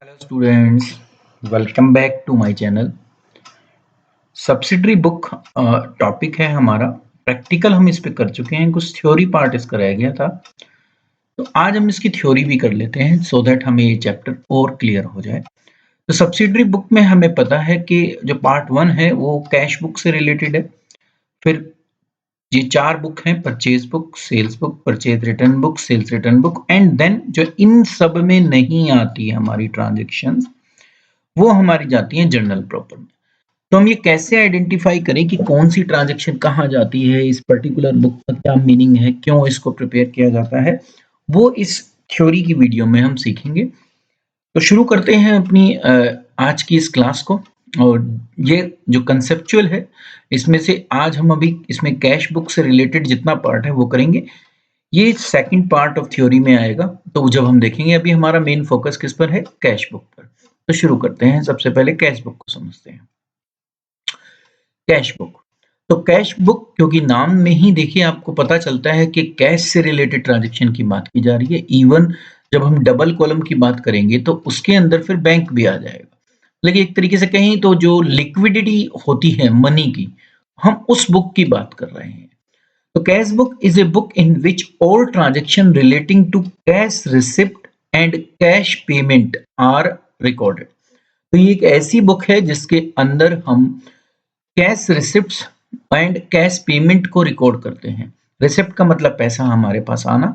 Hello students, welcome back to my channel। Subsidiary book topic है हमारा। Practical हम इस पे कर चुके हैं, कुछ थ्योरी पार्ट इसका रह गया था, तो आज हम इसकी थ्योरी भी कर लेते हैं सो दैट हमें ये चैप्टर और क्लियर हो जाए। तो सब्सिडरी बुक में हमें पता है कि जो पार्ट 1 है वो कैश बुक से रिलेटेड है। फिर ये 4 बुक हैं, purchase book, sales book, purchase return book, sales return book and then जो इन सब में नहीं आती हमारी ट्रांजेक्शन्स, वो हमारी जाती हैं जर्नल प्रॉपर में। तो हम ये कैसे आइडेंटिफाई करें कि कौन सी ट्रांजैक्शन कहाँ जाती है, इस पर्टिकुलर बुक का क्या मीनिंग है, क्यों इसको प्रिपेयर किया जाता है, वो इस थ्योरी की वीडियो में हम सीखेंगे। तो शुरू करते हैं अपनी आज की इस क्लास को। और ये जो कंसेप्चुअल है, इसमें से आज हम अभी इसमें कैश बुक से रिलेटेड जितना पार्ट है वो करेंगे। ये सेकंड पार्ट ऑफ थ्योरी में आएगा, तो जब हम देखेंगे, अभी हमारा मेन फोकस किस पर है, कैश बुक पर। तो शुरू करते हैं, सबसे पहले कैश बुक को समझते हैं। कैश बुक, तो कैश बुक क्योंकि नाम में ही देखिए आपको पता चलता है कि कैश से रिलेटेड ट्रांजैक्शन की बात की जा रही है। इवन जब हम डबल कॉलम की बात करेंगे तो उसके अंदर फिर बैंक भी आ जाएगा। लेकिन एक तरीके से कहें तो जो लिक्विडिटी होती है मनी की, हम उस बुक की बात कर रहे हैं। तो cash book is a book in which all transaction relating to cash receipt and cash payment are recorded. तो ये एक ऐसी बुक है जिसके अंदर हम cash receipts and cash payment को रिकॉर्ड करते हैं। रिसिप्ट का मतलब पैसा हमारे पास आना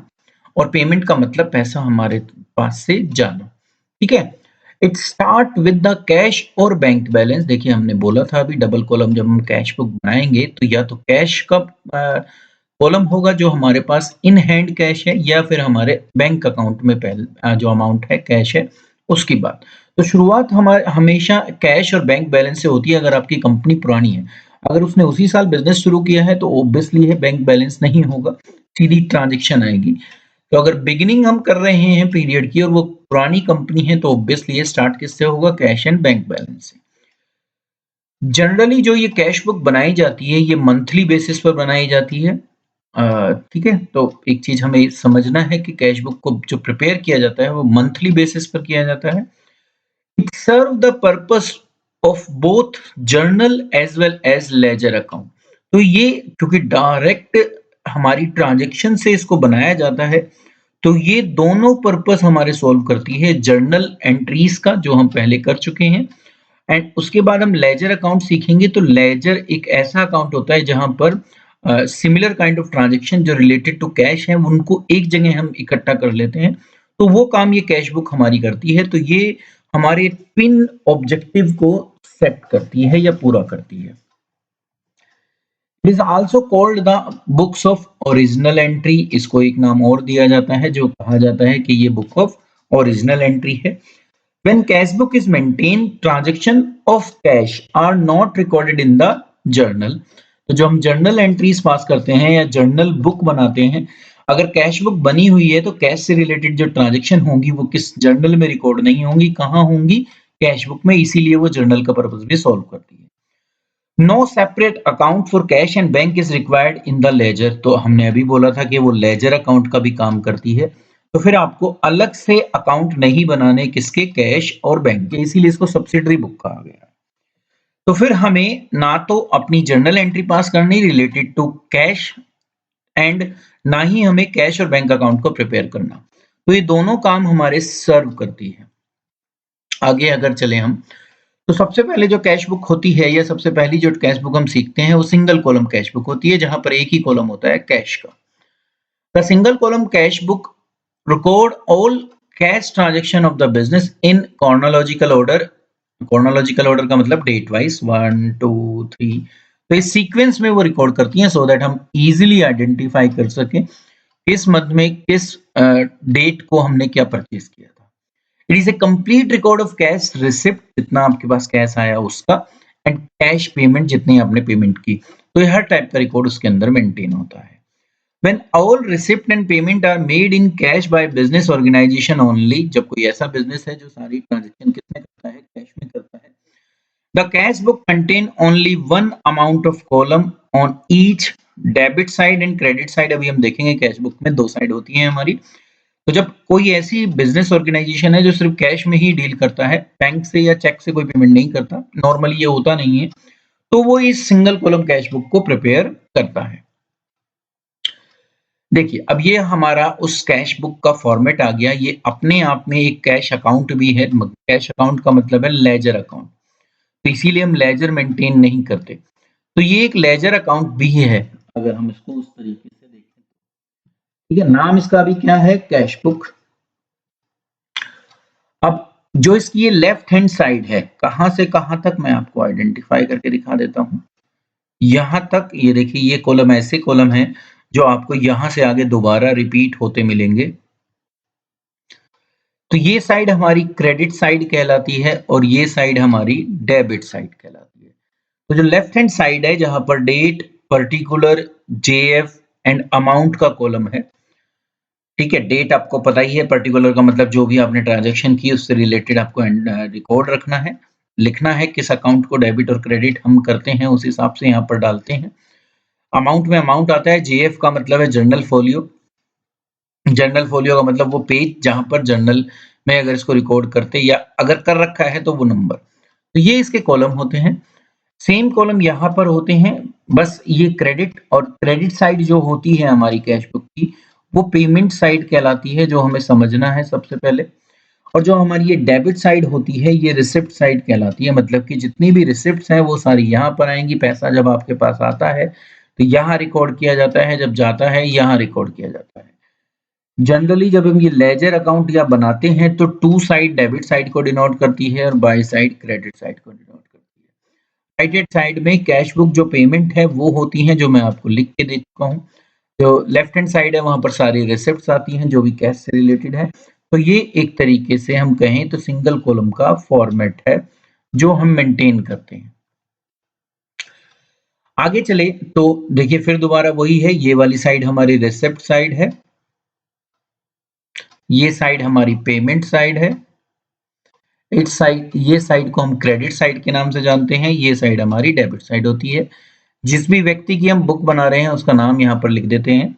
और पेमेंट का मतलब पैसा हमारे पास से जाना। ठीक है। It start with the cash और बैंक बैलेंस। देखिए हमने बोला था अभी डबल कॉलम जब हम कैश बुक बनाएंगे तो या तो कैश का कॉलम होगा जो हमारे पास इन हैंड कैश है, या फिर हमारे बैंक अकाउंट में पहले जो अमाउंट है कैश है उसकी बात। तो शुरुआत हमारे हमेशा कैश और बैंक बैलेंस से होती है। अगर आपकी कंपनी पुरानी है, अगर उसने उसी साल बिजनेस शुरू किया है तो ऑब्वियसली है बैंक बैलेंस नहीं होगा, सीधी ट्रांजैक्शन आएगी। तो अगर बिगिनिंग हम कर रहे हैं पीरियड की और वो पुरानी कंपनी है तो ऑब्वियसली ये स्टार्ट किससे होगा, कैश एंड बैंक बैलेंस से। जनरली जो ये कैश बुक बनाई जाती है ये मंथली बेसिस पर बनाई जाती है। ठीक है, तो एक चीज हमें समझना है कि कैश बुक को जो प्रिपेयर किया जाता है वो मंथली बेसिस पर किया जाता है। It serve the purpose of both journal as well as ledger account। तो ये क्योंकि डायरेक्ट हमारी ट्रांजैक्शन से इसको बनाया जाता है, तो ये दोनों पर्पस हमारे सॉल्व करती है। जर्नल एंट्रीज का जो हम पहले कर चुके हैं, एंड उसके बाद हम लेजर अकाउंट सीखेंगे। तो लेजर एक ऐसा अकाउंट होता है जहां पर सिमिलर काइंड ऑफ ट्रांजैक्शन जो रिलेटेड टू कैश है उनको एक जगह हम इकट्ठा कर लेते हैं। तो वो काम ये कैश बुक हमारी करती है। तो ये हमारे ट्विन ऑब्जेक्टिव को सेट करती है या पूरा करती है। It is also called the books of original entry. इसको एक नाम और दिया जाता है जो कहा जाता है कि ये बुक ऑफ ओरिजिनल एंट्री है। When cash book is maintained, transaction of cash are not recorded in the journal। तो जो हम जर्नल एंट्रीज पास करते हैं या जर्नल बुक बनाते हैं, अगर कैश बुक बनी हुई है तो कैश से रिलेटेड जो ट्रांजैक्शन होंगी वो किस जर्नल में रिकॉर्ड नहीं होंगी, कहाँ होंगी, कैश बुक में। इसीलिए वो जर्नल का पर्पस भी सॉल्व करती है। No separate account for cash and bank is required in the ledger. तो हमने अभी बोला था कि वो लेजर अकाउंट का भी काम करती है। तो फिर आपको अलग से अकाउंट नहीं बनाने किसके, कैश और बैंक के, इसीलिए इसको सब्सिडरी बुक कहा गया। तो फिर हमें ना तो अपनी जर्नल एंट्री पास करनी रिलेटेड टू कैश एंड ना ही हमें कैश और बैंक अकाउंट को प्रिपेयर करना। तो ये दोनों काम हमारे सर्व करती है। आगे अगर चले हम, तो सबसे पहले जो कैश बुक होती है या सबसे पहली जो कैश बुक हम सीखते हैं वो सिंगल कॉलम कैश बुक होती है, जहां पर एक ही कॉलम होता है कैश का। The single column cash book record all cash transaction of the business in chronological order। chronological order का मतलब डेट वाइज 1 2 3। तो इस सीक्वेंस में वो रिकॉर्ड करती हैं सो दैट हम इजीली आइडेंटिफाई कर सकें किस मंथ में किस डेट को हमने क्या परचेज किया था। It is a complete record of cash receipt, जितना आपके पास कैश आया उसका, एंड कैश पेमेंट जितनी आपने पेमेंट की। तो ये हर टाइप का रिकॉर्ड उसके अंदर मेंटेन होता है। When all receipt and payment are made in cash by business organization only, जब कोई ऐसा बिजनेस है जो सारी ट्रांजैक्शन किसमें करता है, कैश में करता है। The cash book contain only one amount of column on each debit side and credit side। अभी हम देखेंगे कैश बुक में दो साइड होती हैं हमारी। तो जब कोई ऐसी बिजनेस ऑर्गेनाइजेशन है जो सिर्फ कैश में ही डील करता है, बैंक से या चेक से कोई पेमेंट नहीं करता, नॉर्मली ये होता नहीं है, तो वो इस सिंगल कॉलम कैश बुक को प्रिपेयर करता है। देखिए, अब ये हमारा उस कैश बुक का फॉर्मेट आ गया। ये अपने आप में एक कैश अकाउंट भी है। कैश अकाउंट का मतलब है लेजर अकाउंट, तो इसीलिए हम लेजर मेंटेन नहीं करते। तो ये एक लेजर अकाउंट भी है, अगर हम इसको उस तरीके से देखें। ठीक है, नाम इसका अभी क्या है, कैश बुक। अब जो इसकी ये लेफ्ट हैंड साइड है, कहां से कहां तक मैं आपको आइडेंटिफाई करके दिखा देता हूं। यहां तक ये देखिए, ये कॉलम ऐसे कॉलम है जो आपको यहां से आगे दोबारा रिपीट होते मिलेंगे। तो ये साइड हमारी क्रेडिट साइड कहलाती है और ये साइड हमारी डेबिट साइड कहलाती है। तो जो लेफ्ट हैंड साइड है, जहां पर date, particular, JF and amount का कॉलम है। ठीक है, डेट आपको पता ही है, पर्टिकुलर का मतलब जो भी आपने ट्रांजैक्शन की उससे रिलेटेड आपको रिकॉर्ड रखना है, लिखना है किस अकाउंट को डेबिट और क्रेडिट हम करते हैं, उस हिसाब से यहाँ पर डालते हैं। अमाउंट में अमाउंट आता है, जेएफ का मतलब है जर्नल फोलियो। जर्नल फोलियो का मतलब वो पेज जहां पर जर्नल में अगर इसको रिकॉर्ड करते या अगर कर रखा है तो वो नंबर। तो ये इसके कॉलम होते हैं। सेम कॉलम यहाँ पर होते हैं, बस ये क्रेडिट और क्रेडिट साइड जो होती है हमारी कैश बुक की, वो पेमेंट साइड कहलाती है, जो हमें समझना है सबसे पहले। और जो हमारी ये डेबिट साइड होती है, ये रिसिप्ट साइड कहलाती है। मतलब कि जितनी भी रिसिप्ट्स हैं वो सारी यहाँ पर आएंगी। पैसा जब आपके पास आता है तो यहाँ रिकॉर्ड किया जाता है, जब जाता है यहाँ रिकॉर्ड किया जाता है। जनरली जब हम ये लेजर अकाउंट या बनाते हैं तो टू साइड डेबिट साइड को डिनोट करती है और बाई साइड क्रेडिट साइड को डिनोट करती है। राइट हैंड साइड में कैश बुक जो पेमेंट है वो होती है, जो मैं आपको लिख के दे चुका हूँ। जो लेफ्ट हैंड साइड है वहां पर सारी रिसिप्ट्स आती हैं जो भी कैश से रिलेटेड है। तो ये एक तरीके से हम कहें तो सिंगल कॉलम का फॉर्मेट है जो हम मेंटेन करते हैं। आगे चले तो देखिए, फिर दोबारा वही है, ये वाली साइड हमारी रिसिप्ट साइड है, ये साइड हमारी पेमेंट साइड है, इस साइड, ये साइड को हम क्रेडिट साइड के नाम से जानते हैं, ये साइड हमारी डेबिट साइड होती है। जिस भी व्यक्ति की हम बुक बना रहे हैं उसका नाम यहाँ पर लिख देते हैं।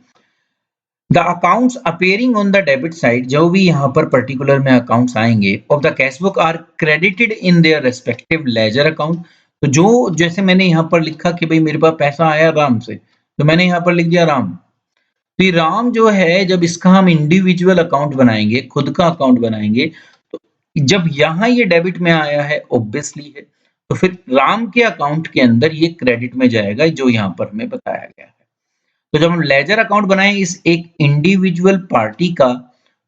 The accounts appearing on the debit side, जो भी यहाँ पर पर्टिकुलर में अकाउंट्स आएंगे of the cash book are credited in their respective ledger account. तो जो जैसे मैंने यहाँ पर लिखा कि भाई मेरे पास पैसा आया राम से, तो मैंने यहाँ पर लिख दिया राम। तो ये राम जो है, जब इसका हम इंडिविजुअल अकाउंट बनाएंगे, खुद का अकाउंट बनाएंगे, तो जब यहाँ ये डेबिट में आया है ऑब्वियसली है, तो फिर राम के अकाउंट के अंदर ये क्रेडिट में जाएगा, जो यहाँ पर हमें बताया गया है। तो जब हम लेजर अकाउंट बनाएं इस एक इंडिविजुअल पार्टी का,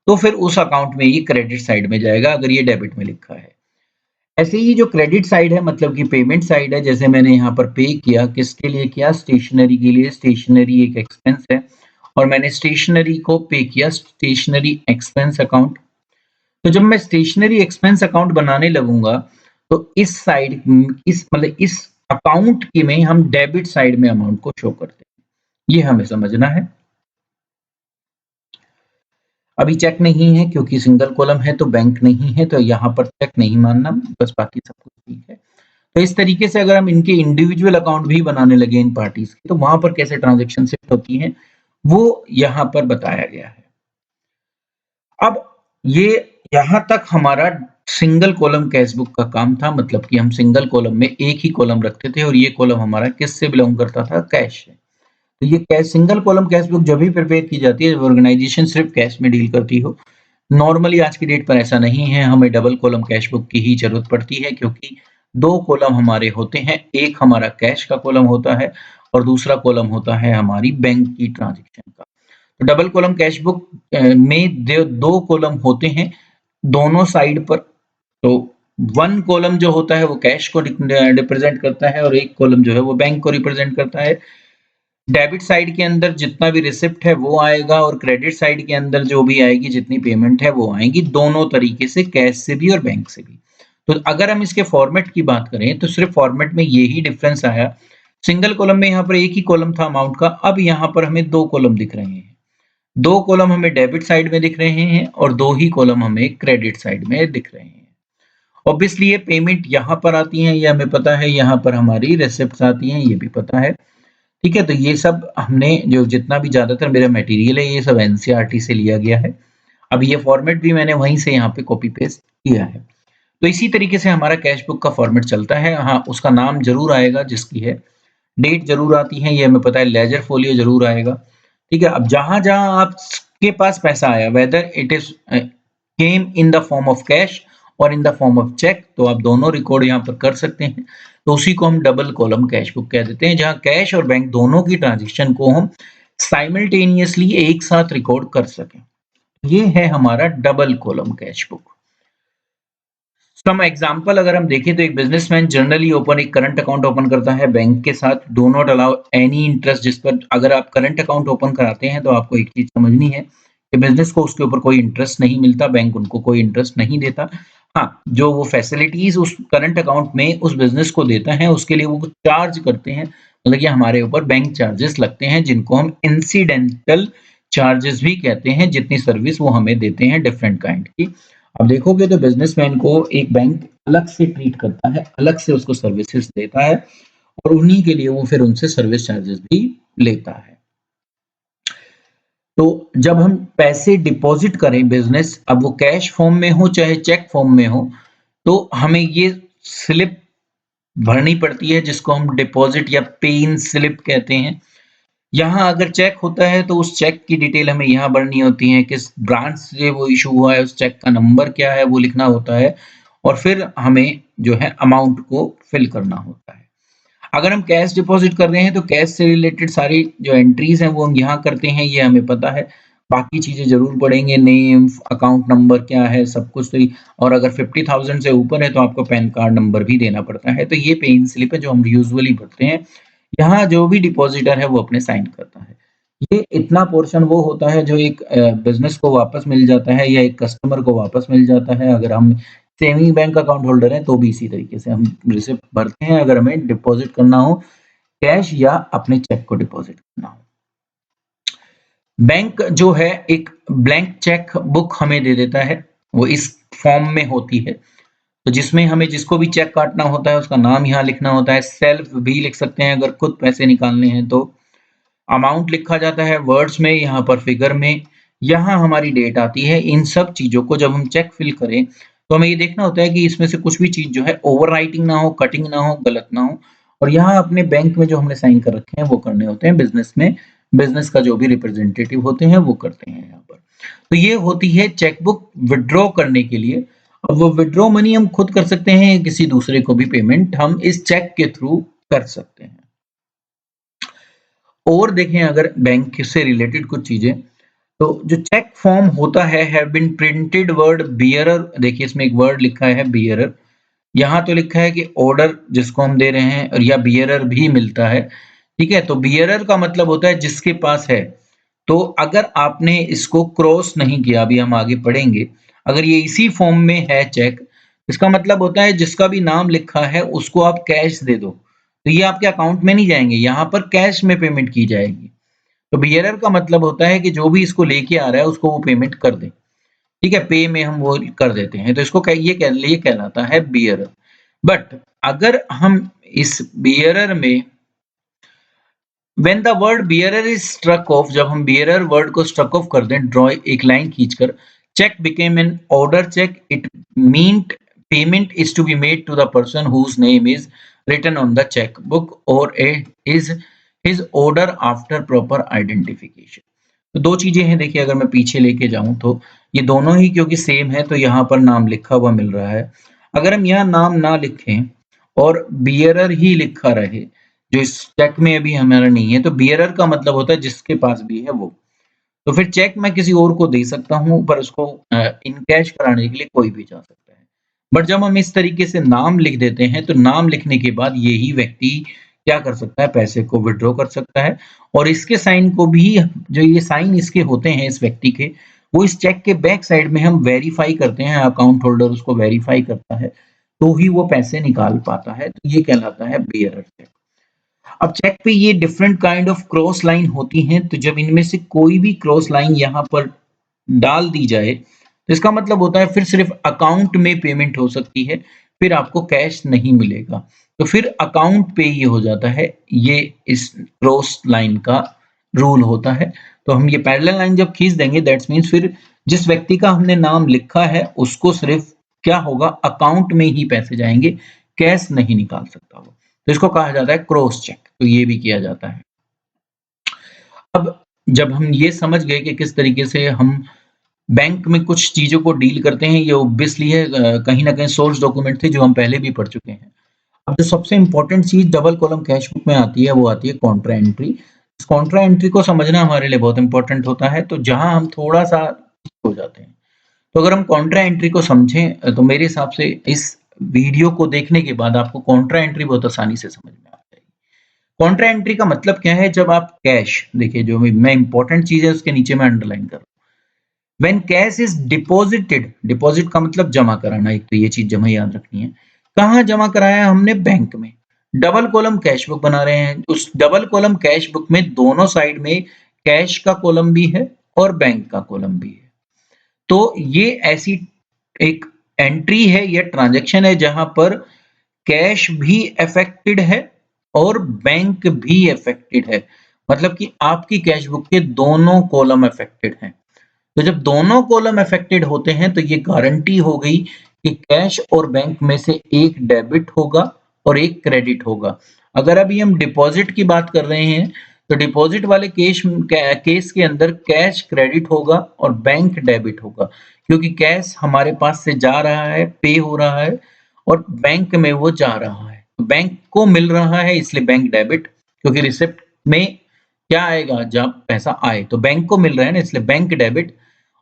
तो फिर उस अकाउंट में ये क्रेडिट साइड में जाएगा अगर ये डेबिट में लिखा है। ऐसे ही जो क्रेडिट साइड है, मतलब कि पेमेंट साइड है, जैसे मैंने यहाँ पर पे किया, किसके लिए किया, स्टेशनरी के लिए। स्टेशनरी एक एक्सपेंस है और मैंने स्टेशनरी को पे किया स्टेशनरी एक्सपेंस अकाउंट। तो जब मैं स्टेशनरी एक्सपेंस अकाउंट बनाने लगूंगा तो इस साइड, इस मतलब इस अकाउंट की में हम डेबिट साइड में अमाउंट को शो करते हैं, ये हमें समझना है। अभी चेक नहीं है क्योंकि सिंगल कॉलम है, तो बैंक नहीं है, तो यहाँ पर चेक नहीं मानना, बस बाकी सब कुछ ठीक है। तो इस तरीके से अगर हम इनके इंडिविजुअल अकाउंट भी बनाने लगे इन पार्टीज के, तो वहां पर कैसे ट्रांजेक्शन शिफ्ट होती है वो यहाँ पर बताया गया है। अब ये यहाँ तक हमारा सिंगल कॉलम कैश बुक का काम था, मतलब कि हम सिंगल कॉलम में एक ही कॉलम रखते थे और ये कॉलम हमारा किससे बिलोंग करता था, कैश से। तो ये cash, single column cash book जब भी प्रिपेयर की जाती है जब ऑर्गेनाइजेशन सिर्फ कैश में डील करती हो। नॉर्मली आज की डेट पर ऐसा नहीं है, हमें डबल कॉलम कैश बुक की ही जरूरत पड़ती है, क्योंकि दो कॉलम हमारे होते हैं, एक हमारा कैश का कॉलम होता है और दूसरा कॉलम होता है हमारी बैंक की ट्रांजेक्शन का। तो डबल कॉलम कैश बुक में दो कॉलम होते हैं दोनों साइड पर। तो वन कॉलम जो होता है वो कैश को रिप्रेजेंट करता है और एक कॉलम जो है वो बैंक को रिप्रेजेंट करता है। डेबिट साइड के अंदर जितना भी रिसिप्ट है वो आएगा और क्रेडिट साइड के अंदर जो भी आएगी, जितनी पेमेंट है वो आएगी, दोनों तरीके से, कैश से भी और बैंक से भी। तो अगर हम इसके फॉर्मेट की बात करें तो सिर्फ फॉर्मेट में यही डिफरेंस आया। सिंगल कॉलम में यहाँ पर एक ही कॉलम था अमाउंट का, अब यहाँ पर हमें दो कॉलम दिख रहे हैं। दो कॉलम हमें डेबिट साइड में दिख रहे हैं और दो ही कॉलम हमें क्रेडिट साइड में दिख रहे हैं। ऑब्वियसली ये पेमेंट यहाँ पर आती है, ये हमें पता है, यहाँ पर हमारी रिसिप्ट्स आती हैं, ये भी पता है। ठीक है, तो ये सब हमने जो जितना भी ज्यादातर मेरा मटेरियल है ये सब एनसीईआरटी से लिया गया है। अब ये फॉर्मेट भी मैंने वहीं से यहाँ पे कॉपी पेस्ट किया है। तो इसी तरीके से हमारा कैश बुक का फॉर्मेट चलता है। हाँ, उसका नाम ज़रूर आएगा जिसकी है, डेट ज़रूर आती है, ये हमें पता है, लेजर फ़ोलियो ज़रूर आएगा, ठीक है? अब जहाँ-जहाँ आपके पास पैसा आया, whether it is came in the form of cash और in the form of cheque, तो आप दोनों रिकॉर्ड यहाँ पर कर सकते हैं। तो उसी को हम डबल कॉलम कैश बुक कह देते हैं, जहाँ कैश और बैंक दोनों की ट्रांज़ैक्शन को हम साइमल्टेनियसली एक साथ रिकॉर्ड कर सकें। ये है हमारा double column cash book. Some example अगर हम देखें तो एक बिजनेसमैन जनरली ओपन एक करंट अकाउंट ओपन करता है बैंक के साथ, do not allow any interest, जिस पर अगर आप करंट अकाउंट ओपन कराते हैं तो आपको एक चीज समझनी है कि बिजनेस को उसके ऊपर कोई इंटरेस्ट नहीं मिलता, बैंक उनको कोई इंटरेस्ट नहीं देता। हाँ, जो वो फैसिलिटीज उस करंट अकाउंट में उस बिजनेस को देता है उसके लिए वो चार्ज करते हैं, मतलब कि हमारे ऊपर बैंक चार्जेस लगते हैं जिनको हम इंसिडेंटल चार्जेस भी कहते हैं, जितनी सर्विस वो हमें देते हैं डिफरेंट काइंड की। अब देखोगे तो बिजनेसमैन को एक बैंक अलग से ट्रीट करता है, अलग से उसको सर्विसेज देता है और उन्हीं के लिए वो फिर उनसे सर्विस चार्जेस भी लेता है। तो जब हम पैसे डिपॉजिट करें बिजनेस, अब वो कैश फॉर्म में हो चाहे चेक फॉर्म में हो, तो हमें ये स्लिप भरनी पड़ती है जिसको हम डिपॉजिट या पे इन स्लिप कहते हैं। यहाँ अगर चेक होता है तो उस चेक की डिटेल हमें यहाँ भरनी होती है, किस ब्रांच से वो इशू हुआ है, उस चेक का नंबर क्या है वो लिखना होता है और फिर हमें जो है अमाउंट को फिल करना होता है। अगर हम कैश डिपॉजिट कर रहे हैं तो कैश से रिलेटेड सारी जो एंट्रीज हैं वो हम यहाँ करते हैं, ये हमें पता है। बाकी चीजें जरूर पढ़ेंगे, नेम, अकाउंट नंबर क्या है, सब कुछ तो और अगर 50,000 से ऊपर है तो आपको पैन कार्ड नंबर भी देना पड़ता है। तो ये पे इन स्लिप है जो हम यूजुअली भरते हैं। यहाँ जो भी डिपॉजिटर है वो अपने साइन करता है। ये इतना पोर्शन वो होता है जो एक बिज़नेस को वापस मिल जाता है या एक कस्टमर को वापस मिल जाता है। अगर हम सेविंग बैंक अकाउंट होल्डर हैं तो भी इसी तरीके से हम रिसिप्ट भरते हैं अगर हमें डिपॉजिट करना हो कैश या अपने चेक को डिपॉजिट करना हो। बैंक जो है एक ब्लैंक चेक बुक हमें दे देता है, वो इस फॉर्म में होती है। तो जिसमें हमें जिसको भी चेक काटना होता है उसका नाम यहाँ लिखना होता है, सेल्फ भी लिख सकते हैं अगर खुद पैसे निकालने हैं तो। अमाउंट लिखा जाता है वर्ड्स में, यहाँ पर फिगर में, यहाँ हमारी डेट आती है। इन सब चीज़ों को जब हम चेक फिल करें तो हमें ये देखना होता है कि इसमें से कुछ भी चीज़ जो है ओवर राइटिंग ना हो, कटिंग ना हो, गलत ना हो। और यहाँ अपने बैंक में जो हमने साइन कर रखे हैं वो करने होते हैं, बिजनेस में बिजनेस का जो भी रिप्रेजेंटेटिव होते हैं वो करते हैं यहाँ पर। तो ये होती है चेकबुक विड्रॉ करने के लिए। अब वो विड्रॉ मनी हम खुद कर सकते हैं, किसी दूसरे को भी पेमेंट हम इस चेक के थ्रू कर सकते हैं। और देखें अगर बैंक से रिलेटेड कुछ चीजें, तो जो चेक फॉर्म होता है have been printed word bearer, देखिए इसमें एक वर्ड लिखा है बियरर, यहाँ तो लिखा है कि ऑर्डर जिसको हम दे रहे हैं और या बियरर भी मिलता है, ठीक है। तो बियरर का मतलब होता है जिसके पास है। तो अगर आपने इसको क्रॉस नहीं किया, अभी हम आगे पढ़ेंगे, अगर ये इसी फॉर्म में है चेक, इसका मतलब होता है जिसका भी नाम लिखा है उसको आप कैश दे दो, तो ये आपके अकाउंट में नहीं जाएंगे, यहाँ पर कैश में पेमेंट की जाएगी। तो बियरर का मतलब होता है कि जो भी इसको लेके आ रहा है उसको वो पेमेंट कर दे, ठीक है, पे में हम वो कर देते हैं, तो इसको ये कहलाता है बियरर। बट अगर हम इस बियरर में when the word bearer is struck off, जब हम बियरर वर्ड को स्ट्रक ऑफ कर दें, ड्रॉ एक लाइन खींचकर, cheque became an order cheque, it meant payment is to be made to the person whose name is written on the checkbook or is his order after proper identification। तो दो चीजें हैं, देखिए अगर मैं पीछे लेके जाऊं तो ये दोनों ही क्योंकि सेम है तो यहाँ पर नाम लिखा हुआ मिल रहा है। अगर हम यहाँ नाम ना लिखें और बियरर ही लिखा रहे, जो इस चेक में अभी हमारा नहीं है, तो बियरर का मतलब होता है जिसके पास भी है वो। तो फिर चेक मैं किसी और को दे सकता हूँ पर उसको इन कैश कराने के लिए कोई भी जा सकता है। बट जब हम इस तरीके से नाम लिख देते हैं तो नाम लिखने के बाद यही व्यक्ति क्या कर सकता है, पैसे को विड्रॉ कर सकता है। और इसके साइन को भी, जो ये साइन इसके होते हैं इस व्यक्ति के, वो इस चेक के बैक साइड में हम वेरीफाई करते हैं, अकाउंट होल्डर उसको वेरीफाई करता है तो ही वो पैसे निकाल पाता है। तो ये कहलाता है बियरर चेक। अब चेक पे ये different kind of cross line होती हैं, तो जब इनमें से कोई भी क्रॉस लाइन यहाँ पर डाल दी जाए तो इसका मतलब होता है फिर सिर्फ अकाउंट में पेमेंट हो सकती है, फिर आपको कैश नहीं मिलेगा। तो फिर अकाउंट पे ये हो जाता है, ये इस क्रॉस लाइन का रूल होता है। तो हम ये पैरेलल लाइन जब खींच देंगे दैट्स मीन्स फिर जिस व्यक्ति का हमने नाम लिखा है उसको सिर्फ क्या होगा, अकाउंट में ही पैसे जाएंगे, कैश नहीं निकाल सकता वो। तो इसको कहा जाता है क्रॉस चेक, तो ये भी किया जाता है। अब जब हम ये समझ गए कि किस तरीके से हम बैंक में कुछ चीज़ों को डील करते हैं, ये ऑब्वियसली है कहीं न कहीं सोर्स डॉक्यूमेंट थे जो हम पहले भी पढ़ चुके हैं। अब जो सबसे इम्पोर्टेंट चीज़ डबल कॉलम कैश बुक में आती है, वो आती है कॉन्ट्रा एंट्री। इस कॉन्ट्रा एंट्री को समझना हमारे लिए बहुत इम्पोर्टेंट होता है, तो जहाँ हम थोड़ा-सा हो जाते हैं। तो अगर हम कॉन्ट्रा एंट्री को समझें तो मेरे हिसाब से इस वीडियो को देखने के बाद आपको कॉन्ट्रा एंट्री बहुत आसानी से समझ में आ जाएगी। कॉन्ट्रा एंट्री का मतलब क्या है, जब आप कैश देखिए जो मैं इम्पोर्टेंट चीज़ है उसके नीचे मैं अंडरलाइन कर रहा हूँ। When cash is deposited, deposit का मतलब जमा कराना, एक तो ये चीज़ जमा याद रखनी है। कहाँ जमा कराया हमने, बैंक में। डबल कॉलम कैश बुक बना रहे हैं, उस डबल कॉलम कैश बुक में दोनों साइड में कैश का कॉलम भी है और बैंक का कॉलम भी है। तो ये ऐसी एक एंट्री है या ट्रांजैक्शन है जहां पर कैश भी अफेक्टेड है और बैंक भी अफेक्टेड है, मतलब कि आपकी कैश बुक के दोनों कॉलम अफेक्टेड हैं। तो जब दोनों कॉलम अफेक्टेड होते हैं तो ये गारंटी हो गई कि कैश और बैंक में से एक डेबिट होगा और एक क्रेडिट होगा। अगर अभी हम डिपॉजिट की बात कर रहे हैं तो डिपॉजिट वाले केस के अंदर कैश क्रेडिट होगा और बैंक डेबिट होगा, क्योंकि कैश हमारे पास से जा रहा है, पे हो रहा है और बैंक में वो जा रहा है, बैंक को मिल रहा है इसलिए बैंक डेबिट, क्योंकि रिसिप्ट में क्या आएगा, जब पैसा आए तो बैंक को मिल रहा है ना, इसलिए बैंक डेबिट।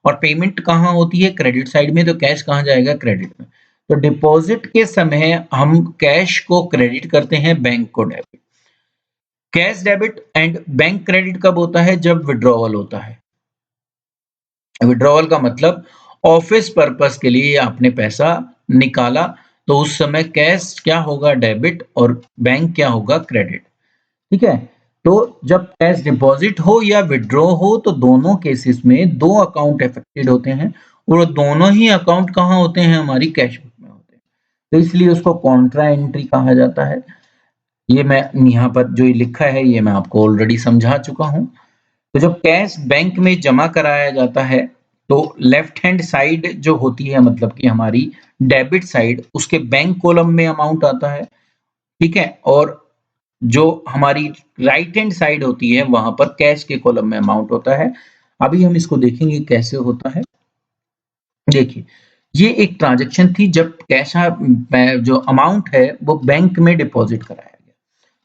और पेमेंट कहाँ होती है, क्रेडिट साइड में, तो कैश कहाँ जाएगा, क्रेडिट में। तो डिपॉजिट के समय हम कैश को क्रेडिट करते हैं, बैंक को debit. Cash debit and bank credit कब होता है, जब विड्रॉवल होता है। विड्रॉवल का मतलब ऑफिस पर्पस के लिए आपने पैसा निकाला, तो उस समय कैश क्या होगा, डेबिट, और बैंक क्या होगा, क्रेडिट। ठीक है। तो जब कैश डिपॉजिट हो या विड्रॉ हो तो दोनों केसेस में दो अकाउंट अफेक्टेड होते हैं और दोनों ही अकाउंट कहाँ होते हैं, हमारी कैश बुक में होते हैं। तो इसलिए उसको कॉन्ट्रा एंट्री कहा जाता है। ये मैं यहाँ पर जो लिखा है ये मैं आपको ऑलरेडी समझा चुका हूँ। तो जब कैश बैंक में जमा कराया जाता है तो लेफ्ट हैंड साइड जो होती है, मतलब कि हमारी डेबिट साइड, उसके बैंक कॉलम में अमाउंट आता है। ठीक है। और जो हमारी राइट हैंड साइड होती है वहां पर कैश के कॉलम में अमाउंट होता है। अभी हम इसको देखेंगे कैसे होता है। देखिए, ये एक ट्रांजैक्शन थी जब कैश जो अमाउंट है वो बैंक में डिपॉजिट कराया गया।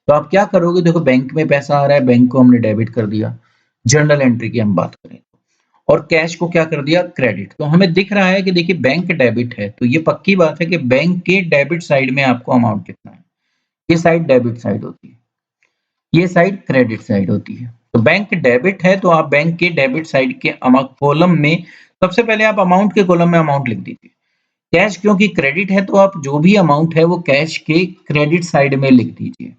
तो आप क्या करोगे, देखो बैंक में पैसा आ रहा है, बैंक को हमने डेबिट कर दिया, जर्नल एंट्री की हम बात करें, और कैश को क्या कर दिया, क्रेडिट। तो हमें दिख रहा है कि देखिए बैंक डेबिट है, तो ये पक्की बात है कि बैंक के डेबिट साइड में आपको अमाउंट लिखना है। ये साइड डेबिट साइड होती है, ये साइड क्रेडिट साइड होती है। तो बैंक डेबिट है तो आप बैंक के डेबिट साइड के कॉलम में सबसे पहले आप अमाउंट के कॉलम में अमाउंट लिख दीजिए। कैश क्योंकि क्रेडिट है तो आप जो भी अमाउंट है वो कैश के क्रेडिट साइड में लिख दीजिए।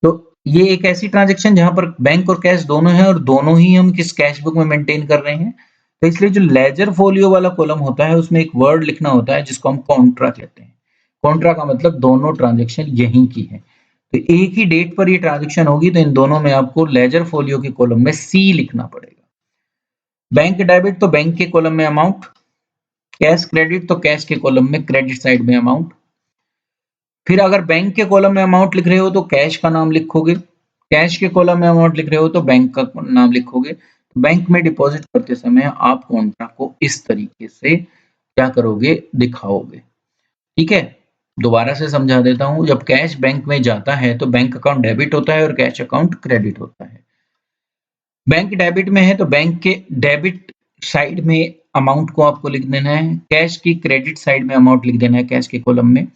तो ये एक ऐसी ट्रांजैक्शन जहां पर बैंक और कैश दोनों है और दोनों ही हम किस कैश बुक में मेंटेन कर रहे हैं। तो इसलिए जो लेजर फोलियो वाला कॉलम होता है उसमें एक वर्ड लिखना होता है जिसको हम कॉन्ट्रा कहते हैं। कॉन्ट्रा का मतलब दोनों ट्रांजैक्शन यहीं की है। तो एक ही डेट पर ये ट्रांजैक्शन होगी तो इन दोनों में आपको लेजर फोलियो के कॉलम में सी लिखना पड़ेगा। बैंक डेबिट तो बैंक के कॉलम में अमाउंट, कैश क्रेडिट तो कैश के कॉलम में क्रेडिट साइड में अमाउंट। फिर अगर बैंक के कॉलम में अमाउंट लिख रहे हो तो कैश का नाम लिखोगे, कैश के कॉलम में अमाउंट लिख रहे हो तो बैंक का नाम लिखोगे। बैंक में डिपॉजिट करते समय आप कॉन्ट्रा को इस तरीके से क्या करोगे, दिखाओगे। ठीक है। दोबारा से समझा देता हूं, जब कैश बैंक में जाता है तो बैंक अकाउंट डेबिट होता है और कैश अकाउंट क्रेडिट होता है। बैंक डेबिट में है तो बैंक के डेबिट साइड में अमाउंट को आपको लिख देना है, कैश की क्रेडिट साइड में अमाउंट लिख देना है कैश के कॉलम में।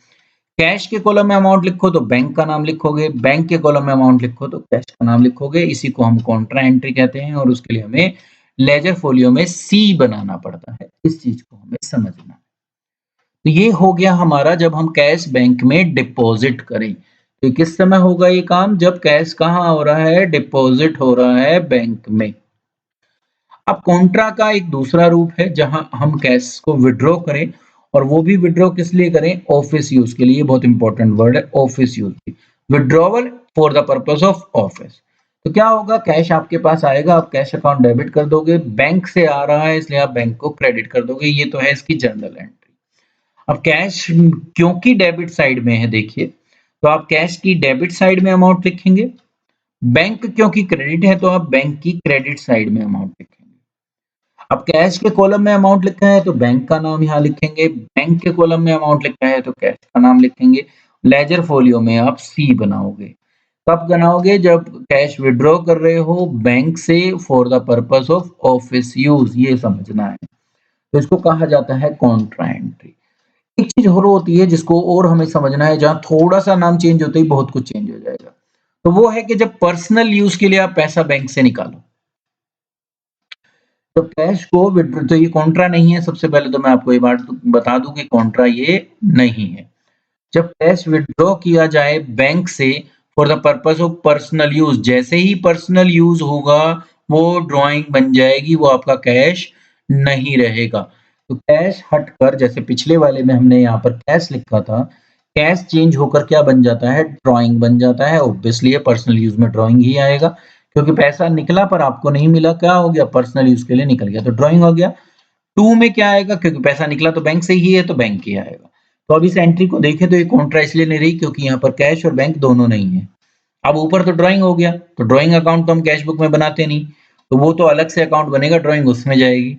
कैश के कॉलम में अमाउंट लिखो तो बैंक का नाम लिखोगे, बैंक के कॉलम में अमाउंट लिखो तो कैश का नाम लिखोगे। इसी को हम कॉन्ट्रा एंट्री कहते हैं और उसके लिए हमें लेजर फोलियो में सी बनाना पड़ता है। इस चीज को हमें समझना। तो ये हो गया हमारा जब हम कैश बैंक में डिपॉजिट करें। तो किस समय होगा ये काम, जब कैश कहाँ हो रहा है, डिपॉजिट हो रहा है बैंक में। अब कॉन्ट्रा का एक दूसरा रूप है जहां हम कैश को विड्रॉ करें, और वो भी विड्रॉ किस लिए करें, ऑफिस यूज के लिए। बहुत इंपॉर्टेंट वर्ड है office use. Withdrawal for the purpose of office. तो क्या होगा, कैश आपके पास आएगा, आप कैश अकाउंट डेबिट कर दोगे, बैंक से आ रहा है इसलिए आप बैंक को क्रेडिट कर दोगे, ये तो है इसकी जर्नल एंट्री। अब कैश क्योंकि डेबिट साइड में है देखिए, तो आप कैश की डेबिट साइड में अमाउंट लिखेंगे, बैंक क्योंकि क्रेडिट है तो आप बैंक की क्रेडिट साइड में अमाउंट लिखेंगे। अब कैश के कॉलम में अमाउंट लिखा है तो बैंक का नाम यहाँ लिखेंगे, बैंक के कॉलम में अमाउंट लिखा है तो कैश का नाम लिखेंगे। लेजर फोलियो में आप सी बनाओगे। कब बनाओगे, जब कैश विड्रॉ कर रहे हो बैंक से for the purpose of office use, ये समझना है। तो इसको कहा जाता है कॉन्ट्रा एंट्री। एक चीज और होती है जिसको और हमें समझना है, जहाँ थोड़ा सा नाम चेंज होते ही बहुत कुछ चेंज हो जाएगा। तो वो है कि जब पर्सनल यूज के लिए आप पैसा बैंक से निकालो, तो कैश को विड्रॉ, तो ये कॉन्ट्रा नहीं है। सबसे पहले तो मैं आपको ये बात बता दूं कि कॉन्ट्रा ये नहीं है। जब कैश विड्रॉ किया जाए बैंक से for the purpose of personal use, जैसे ही पर्सनल यूज होगा वो ड्राइंग बन जाएगी, वो आपका कैश नहीं रहेगा। तो कैश हटकर, जैसे पिछले वाले में हमने यहाँ पर कैश लिखा था, कैश चेंज होकर क्या बन जाता है, ड्राइंग बन जाता है। ऑब्वियसली पर्सनल यूज में ड्राइंग ही आएगा, क्योंकि पैसा निकला पर आपको नहीं मिला, क्या हो गया, पर्सनल यूज के लिए निकल गया, तो ड्राइंग हो गया। टू में क्या आएगा, क्योंकि पैसा निकला तो बैंक से ही है तो बैंक ही आएगा। तो अब इस एंट्री को देखें तो ये कॉन्ट्रा इसलिए नहीं रही क्योंकि यहाँ पर कैश और बैंक दोनों नहीं है। अब ऊपर तो ड्राइंग हो गया, तो ड्राइंग अकाउंट तो हम कैश बुक में बनाते नहीं, तो वो तो अलग से अकाउंट बनेगा, ड्राइंग उसमें जाएगी।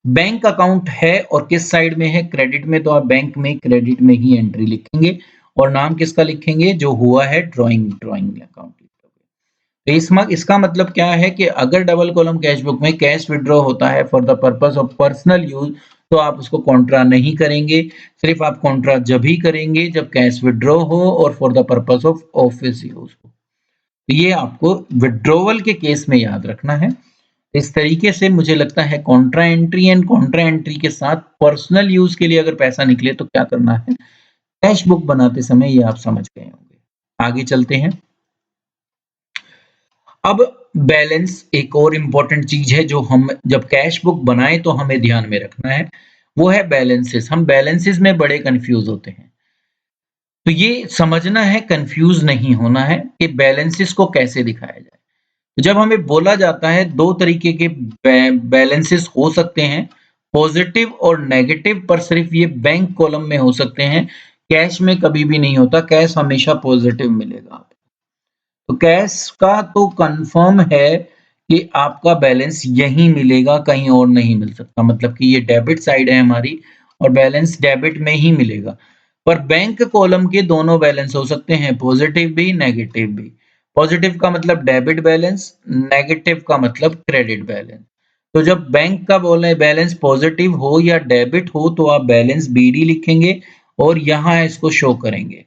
बैंक अकाउंट है और किस साइड में है, क्रेडिट में, तो आप बैंक में क्रेडिट में ही एंट्री लिखेंगे और नाम किसका लिखेंगे, जो हुआ है ड्राइंग, ड्राइंग अकाउंट लिखोगे। तो इसका मतलब क्या है कि अगर डबल कॉलम कैश बुक में कैश विड्रॉ होता है for the purpose of personal use, तो आप उसको कॉन्ट्रा नहीं करेंगे। सिर्फ आप कॉन्ट्रा जब ही करेंगे जब कैश विड्रॉ हो और for the purpose of office use हो। तो ये आपको विड्रॉवल के केस में याद रखना है। इस तरीके से मुझे लगता है Contra entry and Contra entry के साथ पर्सनल यूज के लिए अगर पैसा निकले तो क्या करना है, कैश बुक बनाते समय ये आप समझ गए होंगे। आगे चलते हैं। अब बैलेंस एक और इम्पोर्टेंट चीज है जो हम जब कैश बुक बनाएं तो हमें ध्यान में रखना है, वो है बैलेंसेस। हम बैलेंसेस में बड़े कंफ्यूज होते हैं, तो ये समझना है, कंफ्यूज नहीं होना है कि बैलेंसेस को कैसे दिखाया जाए। तो जब हमें बोला जाता है दो तरीके के बैलेंसेस हो सकते हैं, पॉजिटिव और नेगेटिव, पर सिर्फ ये बैंक कॉलम में हो सकते हैं, कैश में कभी भी नहीं होता, कैश हमेशा पॉजिटिव मिलेगा। तो कैश का तो कंफर्म है कि आपका बैलेंस यहीं मिलेगा, कहीं और नहीं मिल सकता, मतलब कि ये डेबिट साइड है हमारी और बैलेंस डेबिट में ही मिलेगा। पर बैंक कॉलम के दोनों बैलेंस हो सकते हैं, पॉजिटिव भी नेगेटिव भी। पॉजिटिव का मतलब डेबिट बैलेंस, नेगेटिव का मतलब क्रेडिट बैलेंस। तो जब बैंक का बोले बैलेंस पॉजिटिव हो या डेबिट हो तो आप बैलेंस बीडी लिखेंगे और यहाँ इसको शो करेंगे।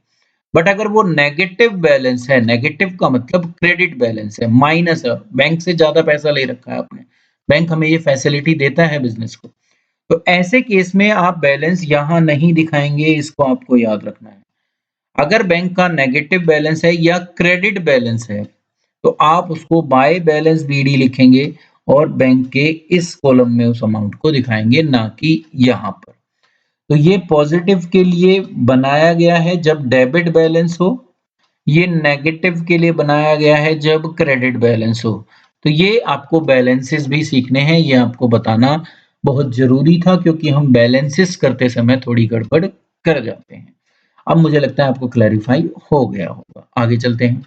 बट अगर वो नेगेटिव बैलेंस है, नेगेटिव का मतलब क्रेडिट बैलेंस है, माइनस है, बैंक से ज्यादा पैसा ले रखा है आपने, बैंक हमें ये फैसिलिटी देता है बिजनेस को, तो ऐसे केस में आप बैलेंस यहाँ नहीं दिखाएंगे, इसको आपको याद रखना है। अगर बैंक का नेगेटिव बैलेंस है या क्रेडिट बैलेंस है तो आप उसको बाय बैलेंस बीडी लिखेंगे और बैंक के इस कॉलम में उस अमाउंट को दिखाएंगे, ना कि यहाँ पर। तो ये पॉजिटिव के लिए बनाया गया है जब डेबिट बैलेंस हो, ये नेगेटिव के लिए बनाया गया है जब क्रेडिट बैलेंस हो। तो ये आपको बैलेंसेस भी सीखने हैं, ये आपको बताना बहुत जरूरी था क्योंकि हम बैलेंसेस करते समय थोड़ी गड़बड़ कर जाते हैं। अब मुझे लगता है आपको क्लैरिफाई हो गया होगा। आगे चलते हैं।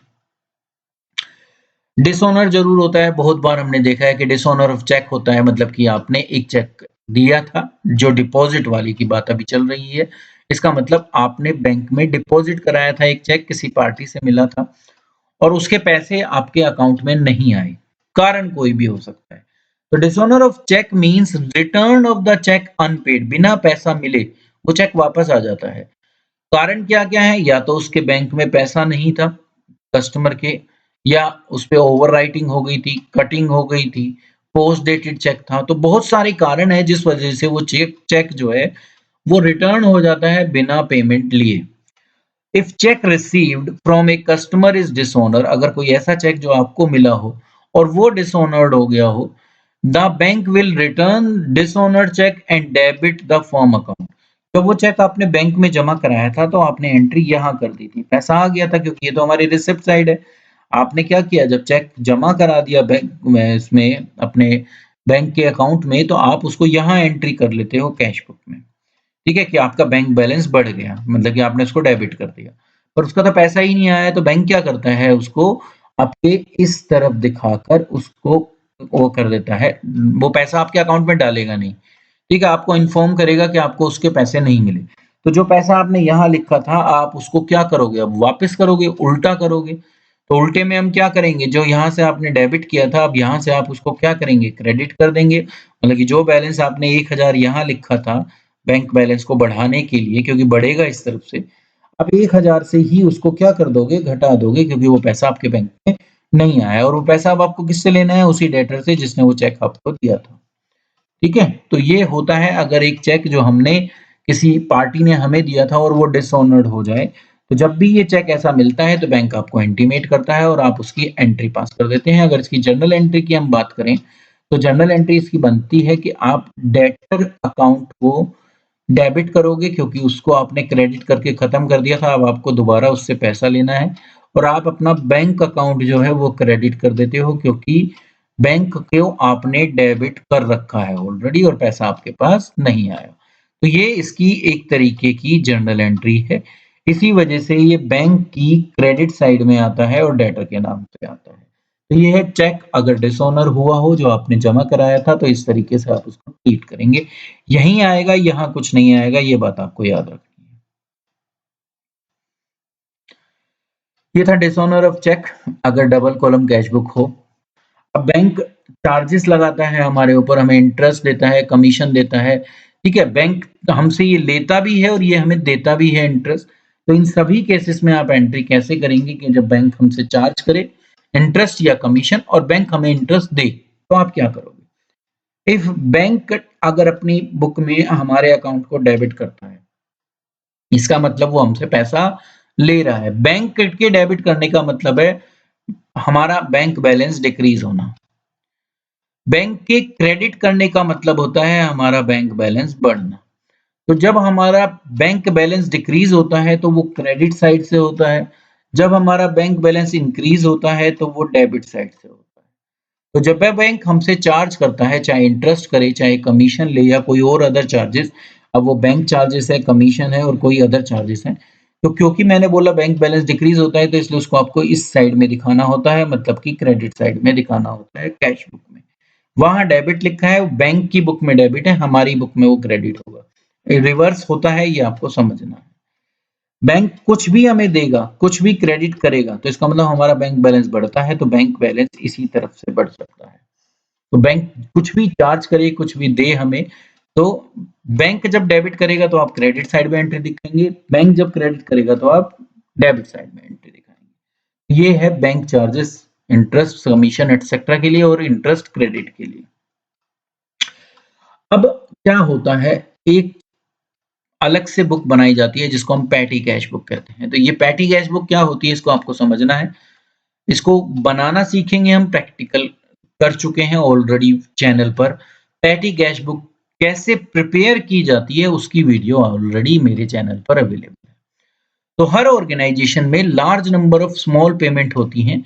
डिसऑनर जरूर होता है, बहुत बार हमने देखा है कि डिसऑनर ऑफ चेक होता है, मतलब कि आपने एक चेक दिया था, जो डिपॉजिट वाली की बात अभी चल रही है, इसका मतलब आपने बैंक में डिपॉजिट कराया था एक चेक, किसी पार्टी से मिला था और उसके पैसे आपके अकाउंट में नहीं आए, कारण कोई भी हो सकता है। तो dishonour of cheque means return of the cheque unpaid, बिना पैसा मिले वो चेक वापस आ जाता है। कारण क्या क्या है, या तो उसके बैंक में पैसा नहीं था कस्टमर के, या उस पे ओवर राइटिंग हो गई थी, कटिंग हो गई थी, पोस्ट डेटेड चेक था, तो बहुत सारे कारण है जिस वजह से वो चेक चेक जो है वो रिटर्न हो जाता है बिना पेमेंट लिए। If check received from a customer is dishonour, अगर कोई ऐसा चेक जो आपको मिला हो और वो डिसऑनर्ड हो गया हो, the bank will return dishonoured cheque and debit the firm account. जब वो चेक आपने बैंक में जमा कराया था तो आपने एंट्री यहाँ कर दी थी, पैसा आ गया था क्योंकि ये तो हमारी रिसिप्ट साइड है। आपने क्या किया, जब चेक जमा करा दिया बैंक में, इसमें अपने बैंक के अकाउंट में, तो आप उसको यहाँ एंट्री कर लेते हो कैश बुक में। ठीक है? कि आपका बैंक बैलेंस बढ़ गया, मतलब कि आपने उसको डेबिट कर दिया। पर उसका तो पैसा ही नहीं आया, तो बैंक क्या करता है, उसको आपके इस तरफ दिखाकर उसको वो कर देता है, वो पैसा आपके अकाउंट में डालेगा नहीं। ठीक है? आपको इन्फॉर्म करेगा कि आपको उसके पैसे नहीं मिले। तो जो पैसा आपने यहाँ लिखा था, आप उसको क्या करोगे, अब वापस करोगे, उल्टा करोगे। तो उल्टे में हम क्या करेंगे, जो यहाँ से आपने डेबिट किया था, अब यहाँ से आप उसको क्या करेंगे, क्रेडिट कर देंगे। मतलब कि जो बैलेंस आपने 1000 यहाँ लिखा था, बैंक बैलेंस को बढ़ाने के लिए, क्योंकि बढ़ेगा इस तरफ से, आप 1000 से ही उसको क्या कर दोगे, घटा दोगे, क्योंकि वो पैसा आपके बैंक में नहीं आया, और वो पैसा अब आपको किससे लेना है, उसी डेटर से जिसने वो चेक आपको दिया था। ठीक है? तो ये होता है अगर एक चेक जो हमने किसी पार्टी ने हमें दिया था और वो डिसऑनर्ड हो जाए, तो जब भी ये चेक ऐसा मिलता है तो बैंक आपको इंटीमेट करता है और आप उसकी एंट्री पास कर देते हैं। अगर इसकी जर्नल एंट्री की हम बात करें, तो जर्नल एंट्री इसकी बनती है कि आप डेटर अकाउंट को डेबिट करोगे, क्योंकि उसको आपने क्रेडिट करके खत्म कर दिया था, अब आपको दोबारा उससे पैसा लेना है, और आप अपना बैंक अकाउंट जो है वो क्रेडिट कर देते हो, क्योंकि बैंक को आपने डेबिट कर रखा है ऑलरेडी और पैसा आपके पास नहीं आया। तो ये इसकी एक तरीके की जर्नल एंट्री है। इसी वजह से ये बैंक की क्रेडिट साइड में आता है और डेटर के नाम से आता है। तो ये है चेक अगर डिसऑनर हुआ हो जो आपने जमा कराया था, तो इस तरीके से आप उसको ट्रीट करेंगे। यहीं आएगा, यहाँ कुछ नहीं आएगा, ये बात आपको याद रखनी है। ये था डिसऑनर ऑफ चेक अगर डबल कॉलम कैश बुक हो। अब बैंक चार्जेस लगाता है हमारे ऊपर, हमें इंटरेस्ट देता है, कमीशन देता है, ठीक है? बैंक हमसे ये लेता भी है और ये हमें देता भी है इंटरेस्ट। तो इन सभी केसेस में आप एंट्री कैसे करेंगे कि जब बैंक हमसे चार्ज करे इंटरेस्ट या कमीशन और बैंक हमें इंटरेस्ट दे, तो आप क्या करोगे? इफ बैंक अगर अपनी बुक में हमारे अकाउंट को डेबिट करता है, इसका मतलब वो हमसे पैसा ले रहा है। बैंक के डेबिट करने का मतलब है हमारा बैंक बैलेंस डिक्रीज होना। बैंक के क्रेडिट करने का मतलब होता है हमारा बैंक बैलेंस बढ़ना। तो जब हमारा बैंक बैलेंस डिक्रीज होता है तो वो क्रेडिट साइड से होता है। जब हमारा बैंक बैलेंस इंक्रीज होता है तो वो डेबिट साइड से होता है। तो जब वह बैंक हमसे चार्ज करता है, चाहे इंटरेस्ट करे, चाहे कमीशन ले या कोई और अदर चार्जेस, अब वो बैंक चार्जेस है, कमीशन है और कोई अदर चार्जेस हैं। तो क्योंकि मैंने बोला बैंक बैलेंस डिक्रीज होता है तो इसलिए उसको आपको इस साइड में दिखाना होता है, मतलब कि क्रेडिट साइड में दिखाना होता है कैश बुक में। वहाँ डेबिट लिखा है, बैंक की बुक में डेबिट है, हमारी बुक में वो क्रेडिट होगा। रिवर्स होता है, ये आपको समझना है। बैंक कुछ भी हमें देगा, कुछ भी क्रेडिट करेगा, तो इसका मतलब हमारा बैंक बैलेंस बढ़ता है, तो बैंक बैलेंस इसी तरफ से बढ़ सकता है। तो बैंक कुछ भी चार्ज करे, कुछ भी दे हमें, तो बैंक जब डेबिट करेगा तो आप क्रेडिट साइड में एंट्री दिखाएँगे, बैंक जब क्रेडिट करेगा तो आप डेबिट साइड में एंट्री दिखाएँगे। ये है bank charges, interest, commission etcetera के लिए और इंटरेस्ट क्रेडिट के लिए। अब क्या होता है, एक अलग से बुक बनाई जाती है जिसको हम पैटी कैश बुक कहते हैं। तो ये पैटी कैश बुक क्या होती है, इसको आपको समझना है। इसको बनाना सीखेंगे हम, प्रैक्टिकल कर चुके हैं ऑलरेडी चैनल पर। पैटी कैश बुक कैसे प्रिपेयर की जाती है उसकी वीडियो ऑलरेडी मेरे चैनल पर अवेलेबल है। तो हर ऑर्गेनाइजेशन में large number of small payment होती हैं,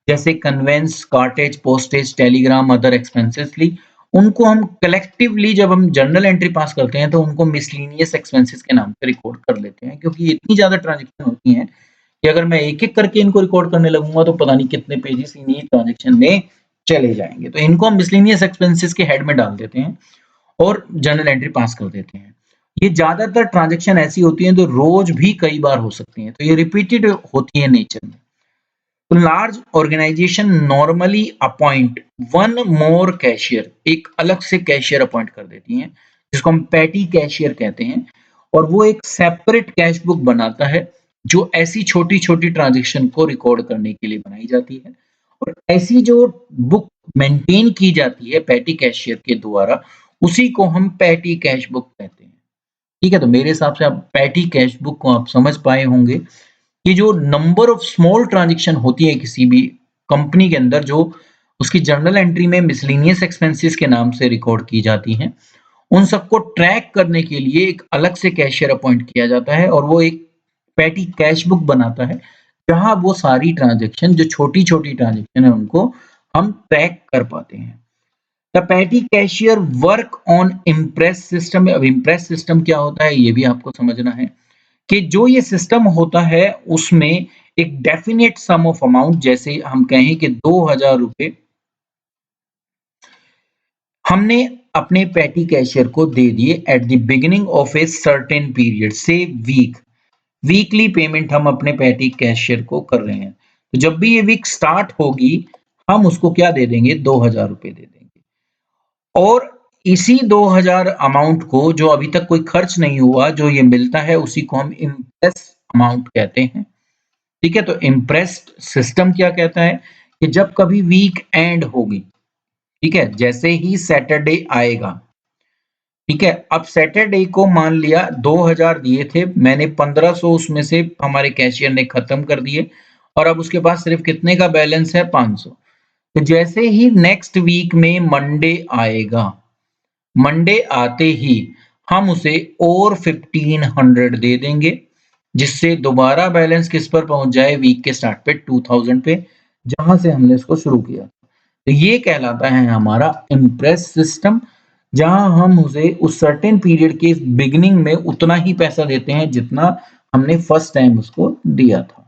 जैसे conveyance, cartage, postage, telegram, other expenses ली। उनको हम कलेक्टिवली जब हम जर्नल एंट्री पास करते हैं तो उनको मिसलेनियस एक्सपेंसेस के नाम पे रिकॉर्ड कर लेते हैं, क्योंकि इतनी ज्यादा ट्रांजेक्शन होती हैं कि अगर मैं एक-एक करके इनको रिकॉर्ड करने लगूंगा तो पता नहीं कितने पेजेस इन्हीं ट्रांजेक्शन में चले जाएंगे। तो इनको हम मिसलेनियस एक्सपेंसेस के हेड में डाल देते हैं और जर्नल एंट्री पास कर देते हैं। ये ज्यादातर ट्रांजैक्शन ऐसी होती हैं जो रोज भी कई बार हो सकती हैं, तो ये रिपीटेड होती है नेचर में। तो large organisation normally appoint one more cashier, एक अलग से कैशियर अपॉइंट कर देती हैं, जिसको हम पैटी कैशियर कहते हैं, और वो एक सेपरेट कैश बुक बनाता है जो ऐसी छोटी छोटी ट्रांजेक्शन को रिकॉर्ड करने के लिए बनाई जाती है। और ऐसी जो बुक मेंटेन की जाती है पैटी कैशियर के द्वारा, उसी को हम पैटी कैश बुक कहते हैं। ठीक है, तो मेरे हिसाब से आप पैटी कैश बुक को आप समझ पाए होंगे। ये जो नंबर ऑफ स्मॉल ट्रांजैक्शन होती है किसी भी कंपनी के अंदर, जो उसकी जर्नल एंट्री में मिसलेनियस एक्सपेंसेस के नाम से रिकॉर्ड की जाती हैं, उन सबको ट्रैक करने के लिए एक अलग से कैशियर अपॉइंट किया जाता है और वो एक पैटी कैश बुक बनाता है, जहां वो सारी ट्रांजैक्शन जो छोटी-छोटी ट्रांजैक्शन है उनको हम ट्रैक कर पाते हैं। The petty cashier work on imprest system. अब इम्प्रेस सिस्टम क्या होता है ये भी आपको समझना है कि जो ये सिस्टम होता है उसमें एक डेफिनेट सम ऑफ अमाउंट, जैसे हम कहें कि 2000 रुपए हमने अपने पैटी कैशियर को दे दिए at the beginning of a certain period से वीक। वीकली पेमेंट हम अपने पैटी कैशियर को कर रहे हैं, तो जब भी ये वीक स्टार्ट होगी हम उसको क्या दे देंगे, 2000 रुपए दे देंगे। और इसी 2000 अमाउंट को जो अभी तक कोई खर्च नहीं हुआ जो ये मिलता है उसी को हम इम्प्रेस अमाउंट कहते हैं। ठीक है, तो इम्प्रेस्ड सिस्टम क्या कहता है कि जब कभी वीक एंड होगी, ठीक है, जैसे ही सैटरडे आएगा, ठीक है, अब सैटरडे को मान लिया 2000 दिए थे, मैंने 1500 उसमें से हमारे कैशियर ने खत्म कर दिए और अब उसके पास सिर्फ कितने का बैलेंस है, 500। तो जैसे ही नेक्स्ट वीक में मंडे आएगा, मंडे आते ही हम उसे और 1500 दे देंगे, जिससे दोबारा बैलेंस किस पर पहुंच जाए, वीक के स्टार्ट पे 2000 पे, जहां से हमने इसको शुरू किया। तो ये कहलाता है हमारा इम्प्रेस सिस्टम, जहां हम उसे उस सर्टेन पीरियड के बिगिनिंग में उतना ही पैसा देते हैं जितना हमने फर्स्ट टाइम उसको दिया था।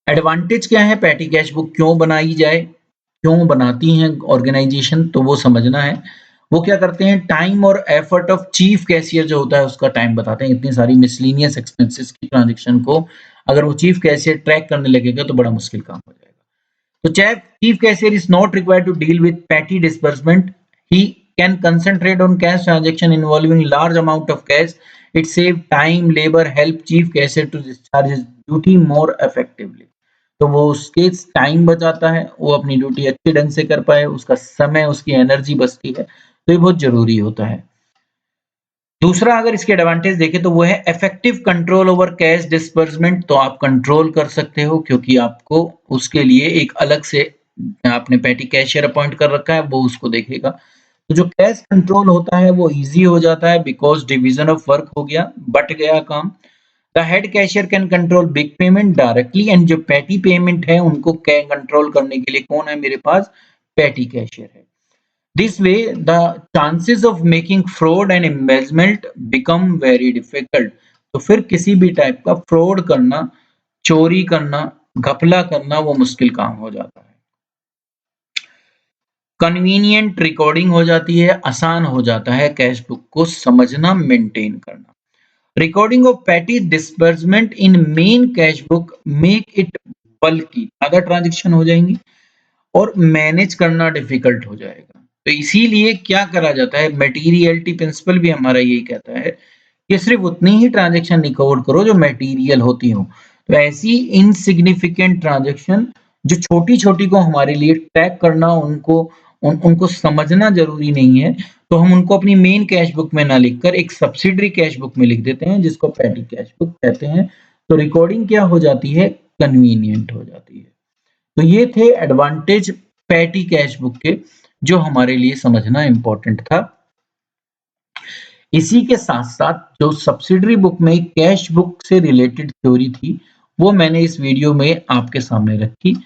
एडवांटेज क्या है, पैटी कैश बुक क्यों बनाई जाए, क्यों बनाती हैं ऑर्गेनाइजेशन, तो वो समझना है। वो क्या करते हैं, टाइम और एफर्ट ऑफ चीफ कैशियर जो होता है उसका टाइम बताते हैं। इतनी सारी मिसलेनियस एक्सपेंसेस की ट्रांजैक्शन को अगर वो चीफ कैशियर ट्रैक करने लगेगा तो बड़ा मुश्किल काम हो जाएगा। तो chief cashier is not required to deal with petty disbursement, he can concentrate on cash transaction involving large amount of cash. It save time, labour, help chief cashier to discharge his duty more effectively. तो वो उसके time बचाता है, वो अपनी duty अच्छे ढंग से कर पाए, उसका समय, उसकी एनर्जी बचती है, तो ये बहुत जरूरी होता है। दूसरा अगर इसके एडवांटेज देखें तो वो है effective control over cash disbursement. तो आप कंट्रोल कर सकते हो क्योंकि आपको उसके लिए एक अलग से आपने पैटी कैशियर अपॉइंट कर रखा है, वो उसको देखेगा। तो जो कैश कंट्रोल होता है वो इजी हो जाता है बिकॉज डिवीजन ऑफ वर्क हो गया, बट गया काम। The head cashier can control big payment directly, and जो पैटी पेमेंट है उनको कंट्रोल करने के लिए कौन है मेरे पास, पैटी कैशियर है। This way the chances of making fraud and embezzlement become very difficult. तो फिर किसी भी टाइप का फ्रॉड करना, चोरी करना, घपला करना वो मुश्किल काम हो जाता है। कन्वीनियंट रिकॉर्डिंग हो जाती है, आसान हो जाता है कैश बुक को समझना, मेंटेन करना। Recording of petty disbursement in main cash book make it bulky, ज्यादा ट्रांजेक्शन हो जाएंगी और मैनेज करना डिफिकल्ट हो जाएगा। तो इसीलिए क्या करा जाता है, मटेरियलिटी प्रिंसिपल भी हमारा यही कहता है कि सिर्फ उतनी ही ट्रांजेक्शन रिकॉर्ड करो जो मटेरियल होती हो। तो ऐसी इनसिग्निफिकेंट ट्रांजेक्शन जो छोटी छोटी को हमारे लिए ट्रैक करना, उनको समझना जरूरी नहीं है, तो हम उनको अपनी मेन कैश बुक में ना लिखकर एक सब्सिडरी कैश बुक में लिख देते हैं जिसको पैटी कैश बुक कहते हैं। तो रिकॉर्डिंग क्या हो जाती है, कन्वीनियंट हो जाती है। तो ये थे एडवांटेज पैटी कैश बुक के जो हमारे लिए समझना इंपॉर्टेंट था। इसी के साथ साथ जो सब्सिडरी बुक में कैश बुक से रिलेटेड थ्योरी थी वो मैंने इस वीडियो में आपके सामने रखी।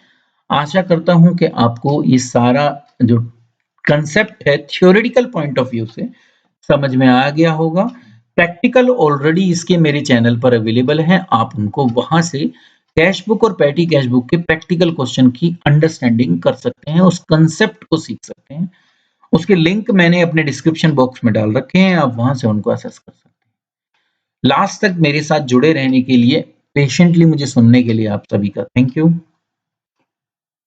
आशा करता हूं कि आपको ये सारा जो कंसेप्ट है थ्योरेटिकल पॉइंट ऑफ व्यू से समझ में आ गया होगा। प्रैक्टिकल ऑलरेडी इसके मेरे चैनल पर अवेलेबल हैं, आप उनको वहां से कैश बुक और पैटी कैश बुक के प्रैक्टिकल क्वेश्चन की अंडरस्टैंडिंग कर सकते हैं, उस कंसेप्ट को सीख सकते हैं। उसके लिंक मैंने अपने डिस्क्रिप्शन बॉक्स में डाल रखे हैं, आप वहां से उनको एक्सेस कर सकते हैं। लास्ट तक मेरे साथ जुड़े रहने के लिए, पेशेंटली मुझे सुनने के लिए आप सभी का थैंक यू।